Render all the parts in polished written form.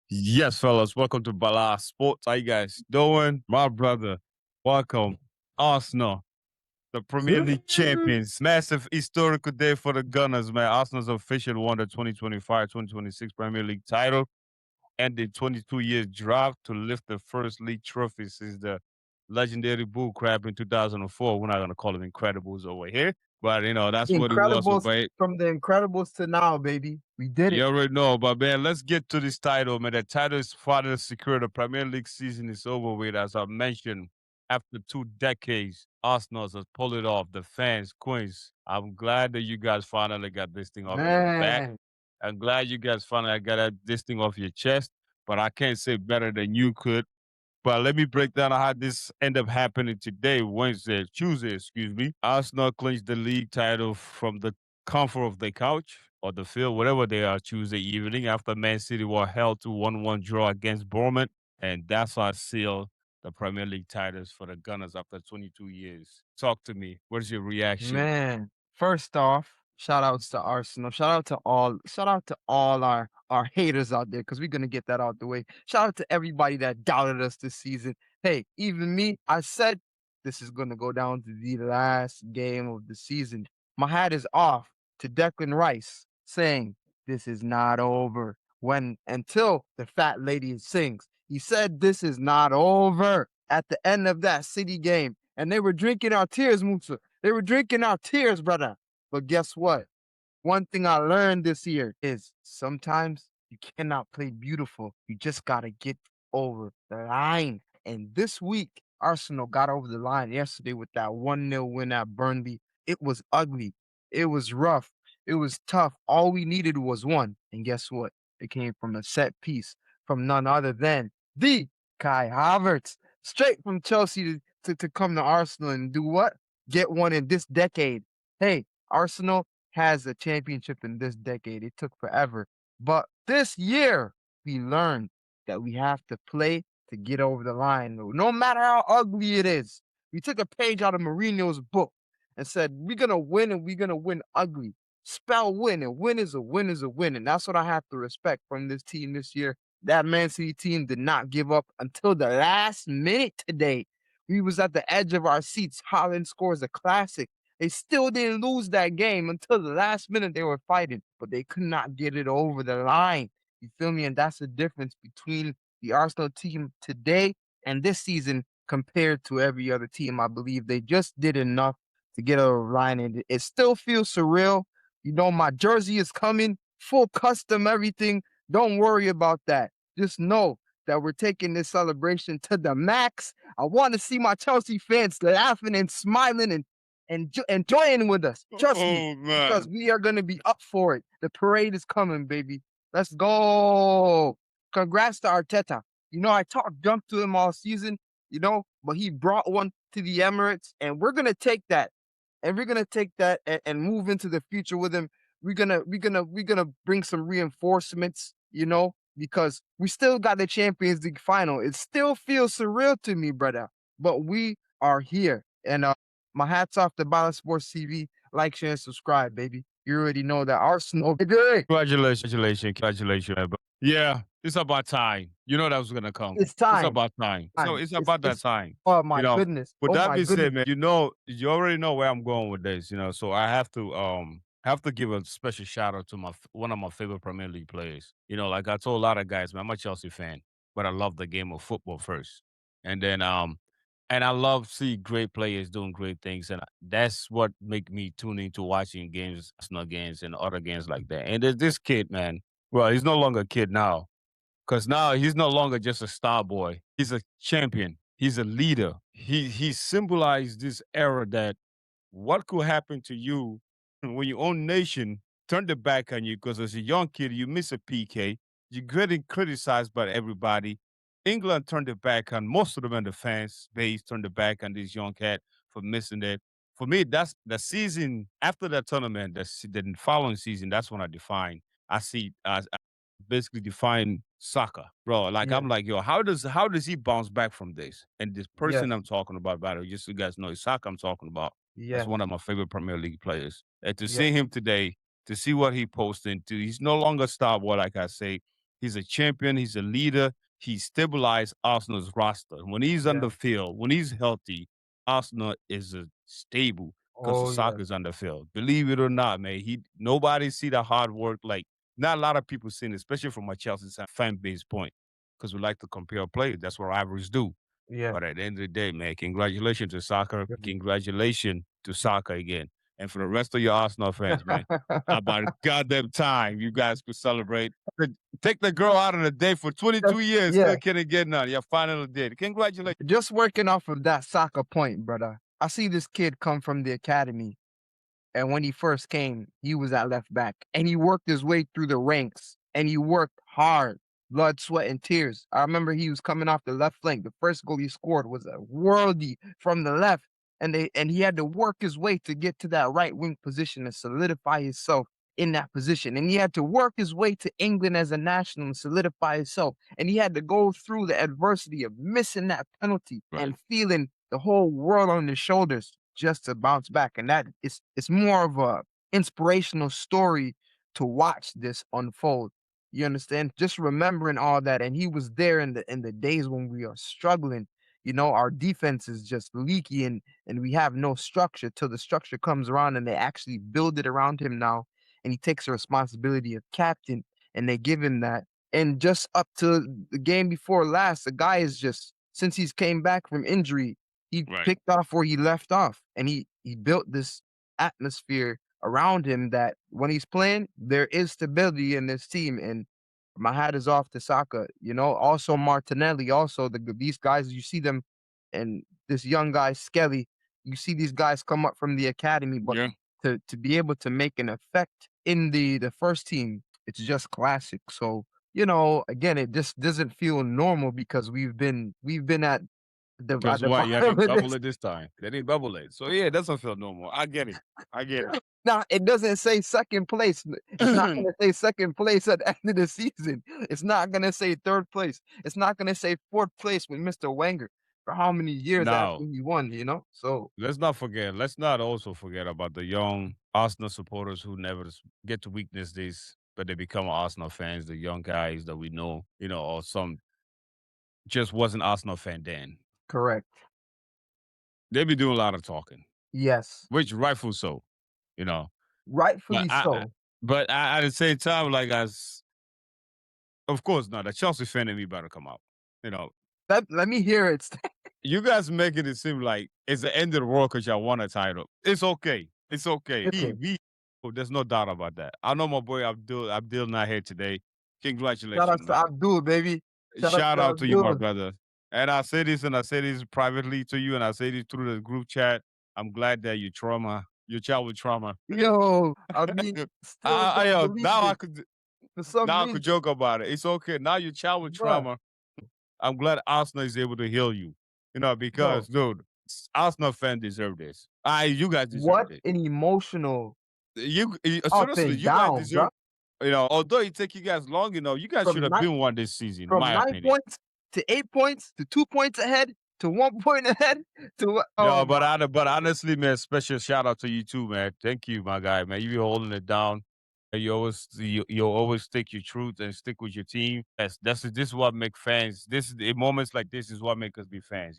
Yes, fellas, welcome to Bala Sports. How you guys doing? My brother, welcome. Arsenal, the Premier League champions. Massive historical day for the Gunners, man. Arsenal's officially won the 2025-2026 Premier League title and the 22 years drought to lift the first league trophy since the legendary bull crap in 2004. We're not going to call them Incredibles over here, but that's The what it was. Incredibles But from the Incredibles to now, baby. We did you it. already know, but man, let's get to this title, man. The title is finally secure. The Premier League season is over with. As I mentioned, after 2 decades, Arsenal has pulled it off. The fans, Queens. I'm glad that you guys finally got this thing off your back. Man, I'm glad you guys finally got this thing off your chest. But I can't say better than you could. But let me break down how this ended up happening today, Tuesday, excuse me. Arsenal clinched the league title from the comfort of the couch or the field, whatever they are, Tuesday evening after Man City were held to 1-1 draw against Bournemouth. And that's how I seal the Premier League titles for the Gunners after 22 years. Talk to me. What is your reaction? man. First off, shout outs to Arsenal. Shout out to all our haters out there, because we're gonna get that out the way. Shout out to everybody that doubted us this season. Hey, even me, I said this is gonna go down to the last game of the season. My hat is off to Declan Rice saying this is not over. When until the fat lady sings. He said this is not over at the end of that City game. And they were drinking our tears, Musa. They were drinking our tears, brother. But guess what? One thing I learned this year is sometimes you cannot play beautiful. You just got to get over the line. And this week, Arsenal got over the line yesterday with that 1-0 win at Burnley. It was ugly. It was rough. It was tough. All we needed was one. And guess what? It came from a set piece from none other than the Kai Havertz, straight from Chelsea to come to Arsenal and do what? Get one in this decade. Hey, Arsenal has a championship in this decade. It took forever. But this year, we learned that we have to play to get over the line. No matter how ugly it is. We took a page out of Mourinho's book and said, we're going to win and we're going to win ugly. Spell win, and win is a win is a win. And that's what I have to respect from this team this year. That Man City team did not give up until the last minute today. We was at the edge of our seats. Holland scores a classic. They still didn't lose that game until the last minute. They were fighting, but they could not get it over the line. You feel me? And that's the difference between the Arsenal team today and this season compared to every other team. I believe they just did enough to get over the line, and it still feels surreal. You know, my jersey is coming, full custom, everything. Don't worry about that. Just know that we're taking this celebration to the max. I want to see my Chelsea fans laughing and smiling and enjoying with us. Trust me, Oh, because man. we are going to be up for it. The parade is coming, baby. Let's go. Congrats to Arteta. You know, I talked junk to him all season, but he brought one to the Emirates, and we're going to take that. And we're gonna take that and move into the future with him. We're gonna bring some reinforcements, because we still got the Champions League final. It still feels surreal to me, brother. But we are here. And my hats off to Bala Sports TV. Like, share, and subscribe, baby. You already know that Arsenal, baby. Congratulations, man. But yeah, it's about time. You know that was gonna come. It's It's time. about time. So Time. it's It's about that it's time. oh You my know. goodness. With Oh that my being said, goodness. man, you already know where I'm going with this. So I have to give a special shout out to one of my favorite Premier League players. Like I told a lot of guys, man, I'm a Chelsea fan, but I love the game of football first, and then and I love see great players doing great things, and that's what make me tune into watching games, Arsenal games, and other games like that. And there's this kid, man. Well, he's no longer a kid now, because now he's no longer just a star boy. He's a champion. He's a leader. He symbolized this era that what could happen to you when your own nation turned their back on you because as a young kid, you miss a PK, you're getting criticized by everybody. England turned their back on most of them, and the fans base turned their back on this young cat for missing it. For me, that's the season after that tournament, the following season, that's when I define. I see, I basically define Saka, bro. Like Yeah. I'm like, yo, how does he bounce back from this? And this person Yes. I'm talking about, by the way, just so you guys know, it's Saka I'm talking about. That's Yes. one of my favorite Premier League players. And to Yes. see him today, to see what he posted, he's no longer star boy, like I say. He's a champion. He's a leader. He stabilized Arsenal's roster. When he's on Yeah. the field, when he's healthy, Arsenal is a stable because the Oh, yeah. soccer's on the field. Believe it or not, man, he nobody see the hard work like not a lot of people seen, it, especially from my Chelsea fan base point, because we like to compare players. That's what rivals do. Yeah. But at the end of the day, man, congratulations to soccer. Mhm. Congratulations to soccer again. And for the rest of your Arsenal fans, man, about a goddamn time you guys could celebrate. Take the girl out on a date for 22 Just years, yeah. still couldn't get none. You finally did. Congratulations. Just working off of that soccer point, brother. I see this kid come from the academy. And when he first came, he was at left back and he worked his way through the ranks and he worked hard, blood, sweat, and tears. I remember he was coming off the left flank. The first goal he scored was a worldie from the left. And he had to work his way to get to that right wing position and solidify himself in that position. And he had to work his way to England as a national and solidify himself. And he had to go through the adversity of missing that penalty Right. and feeling the whole world on his shoulders just to bounce back. And that it's more of a inspirational story to watch this unfold. You understand? Just remembering all that. And he was there in the days when we are struggling. You know, our defense is just leaky and we have no structure till the structure comes around and they actually build it around him now. And he takes the responsibility of captain and they give him that. And just up to the game before last, the guy is just since he's came back from injury, he Right. picked off where he left off, and he built this atmosphere around him that when he's playing, there is stability in this team, and my hat is off to Saka, you know, also Martinelli, also these guys, you see them and this young guy, Skelly, you see these guys come up from the academy, but Yeah. to be able to make an effect in the first team, it's just classic. So, you know, again, it just doesn't feel normal because we've been at Because the why? Yeah, they bottom didn't of bubble this. it this time. They didn't bubble it. So yeah, it doesn't feel normal. I get it. I get Now, it doesn't say second place. It's not it. gonna say second place at the end of the season. It's not gonna say third place. It's not gonna say fourth place with Mr. Wenger for how many years after Now, he won, you know? So let's not forget. Let's not also forget about the young Arsenal supporters who never get to witness this, but they become Arsenal fans. The young guys that we know, or some just wasn't Arsenal fan then. correct. They be doing a lot of talking, Yes. which rightful so, you know. But Rightfully so. at the same time, like as of course not, the Chelsea fan in me better come out. You know, Let me hear it. you guys making it seem like it's the end of the world because y'all won a title. It's okay. It's okay. Okay. There's no doubt about that. I know my boy Abdul not here today. Shout out Congratulations, to man. Abdul, baby. Shout out Shout to out to you, my Abdul. brother. And I say this and I say this privately to you and I say this through the group chat. I'm glad that your child with trauma. Yo, I mean, still don't believe Now it for some I could reason, joke about it. It's okay. Now your child with bruh. trauma. I'm glad Arsenal is able to heal you. Because Bro, dude, Arsenal fans deserve this. You guys deserve what it. an emotional up Seriously, and you guys down, deserve. bro. Although it take you guys long, you guys should From have nine been one this season, in from my 9 opinion. points to 8 points to 2 points ahead to 1 point ahead to what No, oh my but honestly, man, special shout out to you too, man. Thank you, my guy, man. You be holding it down. And you always stick your truth and stick with your team. This is what make fans. This is in moments like this is what make us be fans.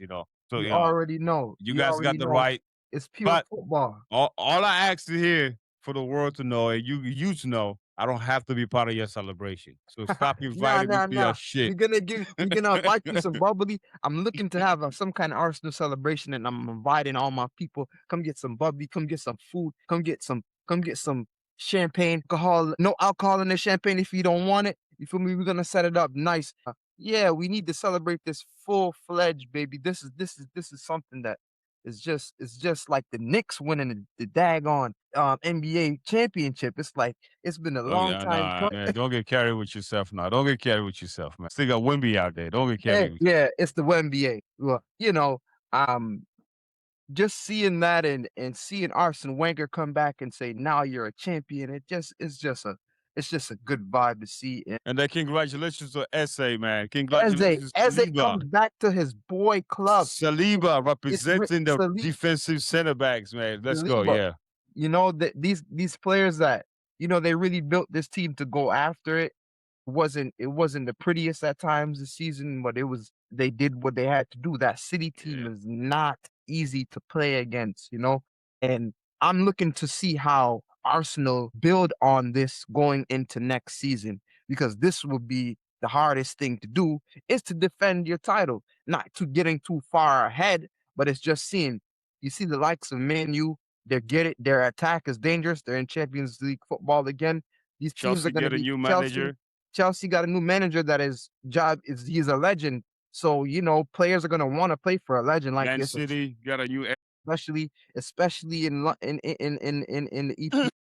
So you already know. you You guys already got the know right. it's pure But football. all I ask to hear for the world to know and you to know, I don't have to be part of your celebration. So stop Nah, inviting me nah, to your nah. shit. We're gonna invite you some bubbly. I'm looking to have some kind of Arsenal celebration, and I'm inviting all my people. Come get some bubbly. Come get some food. Come get some champagne. Alcohol, no alcohol in the champagne if you don't want it. You feel me? We're gonna set it up nice. Yeah, we need to celebrate this full fledged, baby. This is something that it's just like the Knicks winning the daggone NBA championship. It's like it's been a Oh long yeah, time nah, coming. man. Don't get carried with yourself now. Don't get carried with yourself, man. Still got Wimby out there. Don't get carried with Yeah, it's the NBA. Well, um, just seeing that and seeing Arsene Wenger come back and say, "Now you're a champion," it's just a good vibe to see. And And then congratulations to SA, man. Eze Congratulations to Eze Saliba. comes back to his boy club. Saliba It's representing the Saliba. defensive center backs, man. Let's go. Yeah. You know that these players that they really built this team to go after it. It wasn't the prettiest at times this season, but it was they did what they had to do. That City team Yeah. is not easy to play against, you know? And I'm looking to see how Arsenal build on this going into next season because this will be the hardest thing to do is to defend your title, not to getting too far ahead, but it's just seeing you see the likes of Man U, they get it, their attack is dangerous. They're in Champions League football again. These teams are Chelsea going to get a be new Chelsea. manager. Chelsea got a new manager that his job is he's a legend. So, players are gonna want to play for a legend like Man this, City got a new especially in the EP.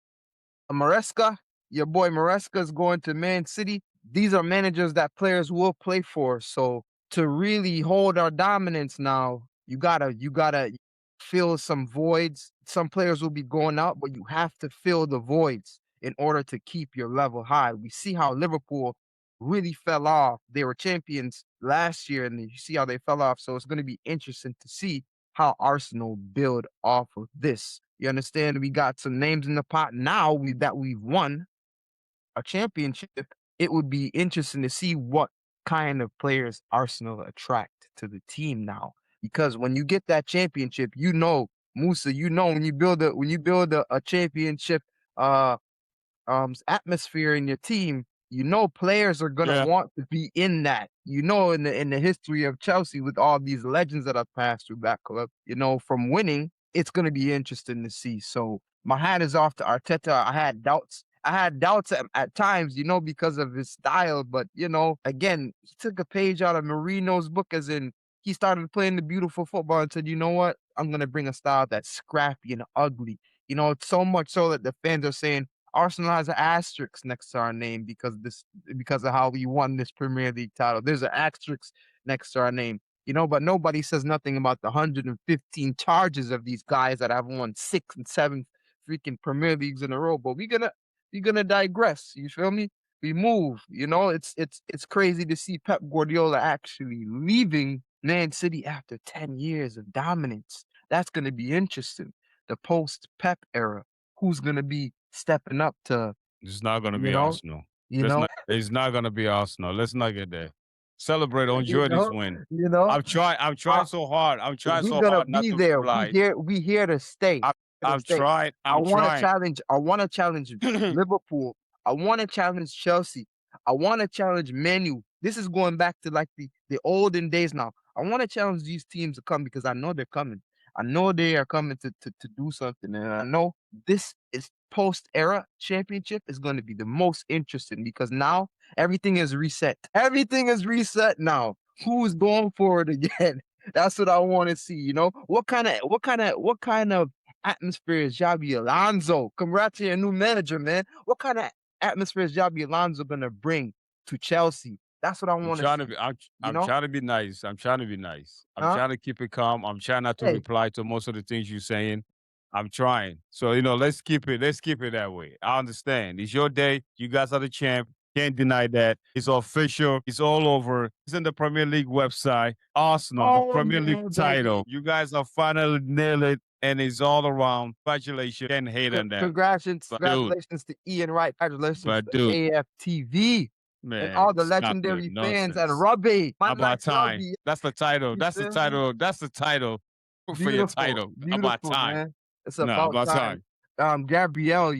Maresca, your boy Maresca is going to Man City. These are managers that players will play for. So to really hold our dominance now, you gotta fill some voids. Some players will be going out, but you have to fill the voids in order to keep your level high. We see how Liverpool really fell off. They were champions last year, and you see how they fell off. So it's going to be interesting to see how Arsenal build off of this. You understand? We got some names in the pot now that we've won a championship. It would be interesting to see what kind of players Arsenal attract to the team now. Because when you get that championship, Musa, when you build a championship uh atmosphere in your team, players are gonna yeah. want to be in that. In the history of Chelsea with all these legends that have passed through that club, from winning, it's gonna be interesting to see. So my hat is off to Arteta. I had doubts. I had doubts at times, because of his style, but again, he took a page out of Marino's book, as in he started playing the beautiful football and said, you know what? I'm gonna bring a style that's scrappy and ugly. It's so much so that the fans are saying Arsenal has an asterisk next to our name because of how we won this Premier League title. There's an asterisk next to our name, but nobody says nothing about the 115 charges of these guys that have won 6 and 7 freaking Premier Leagues in a row. But we're gonna digress. You feel me? We move. It's crazy to see Pep Guardiola actually leaving Man City after 10 years of dominance. That's gonna be interesting. The post Pep era, who's gonna be stepping up to, It's not gonna you be know, Arsenal. you Let's know, not It's not gonna be Arsenal. Let's not get there. Celebrate, you enjoy this know, win. you know. I'm I, trying so hard. I'm trying we so gonna hard not be to there. We reply. here. We here to stay. I Here to I'm stay. trying. I I'm want to trying. challenge. I want to challenge Liverpool. I want to challenge Chelsea. I want to challenge Manu. This is going back to like the olden days now. I want to challenge these teams to come because I know they're coming. I know they are coming to do something, and I know this is post era championship is going to be the most interesting because now everything is reset. Everything is reset now. Who's going for it again? That's what I want to see. What kind of atmosphere is Javi Alonso? Congrats to your new manager, man. What kind of atmosphere is Javi Alonso gonna bring to Chelsea? That's what I I'm want to trying to see. be I'm You I'm know? trying to be nice. I'm trying to be nice. I'm Huh? trying to keep it calm. I'm trying not to Hey, reply to most of the things you're saying. I'm trying. So, let's keep it that way. I understand. It's your day. You guys are the champ. Can't deny that. It's official. It's all over. It's in the Premier League website. Arsenal, oh Premier League yeah, title. baby. You guys are finally nailed it, and it's all around. Congratulations. Can't hate on that. Congratulations, But dude, congratulations to Ian Wright. Congratulations but to dude, AFTV and man, all the stop the legendary fans and nonsense. Robbie. How Man like about time? Robbie. That's the title. You That's the feel me? title. That's the title for your Beautiful, title. How about beautiful, time? man. It's No, how about about time. time? Gabrielle,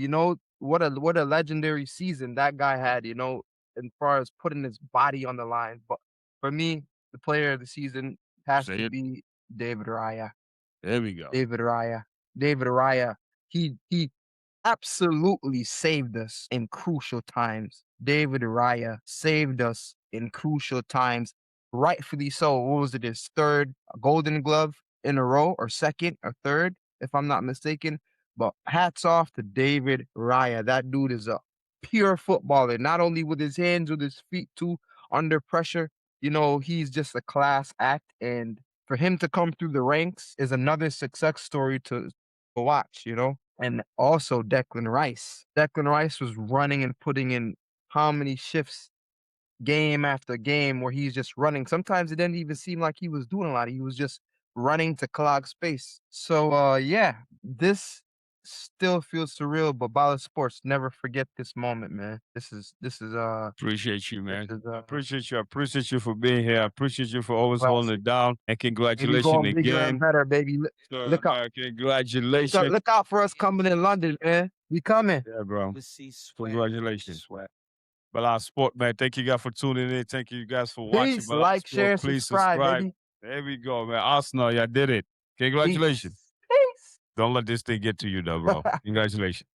what a legendary season that guy had, as far as putting his body on the line. But for me, the player of the season has Say to it. be David Raya. There we go. David Raya. David Raya. He absolutely saved us in crucial times. David Raya saved us in crucial times, rightfully so. What was it, his third Golden Glove in a row, or second or third, if I'm not mistaken? But hats off to David Raya. That dude is a pure footballer, not only with his hands, with his feet too, under pressure. He's just a class act. And for him to come through the ranks is another success story to watch, and also Declan Rice. Declan Rice was running and putting in how many shifts game after game where he's just running. Sometimes it didn't even seem like he was doing a lot. He was just running to clog space. So yeah, this still feels surreal, but Ballad Sports, never forget this moment, man. Appreciate you, This man. is, Appreciate you. I appreciate you for being here. I appreciate you for always holding classic. it down. And Hey, we congratulations going bigger and again. better, baby. So, Look out, congratulations. look out for us coming in London, man. We coming. Yeah, bro. Congratulations. Ballad Sport, man. Thank you guys for tuning in. Thank you guys for watching Peace. Ballad Like, Sport. share, Please subscribe, subscribe. baby. There we go, man. Arsenal, y'all did it. Congratulations. Peace. Peace. Don't let this thing get to you, though, bro. Congratulations.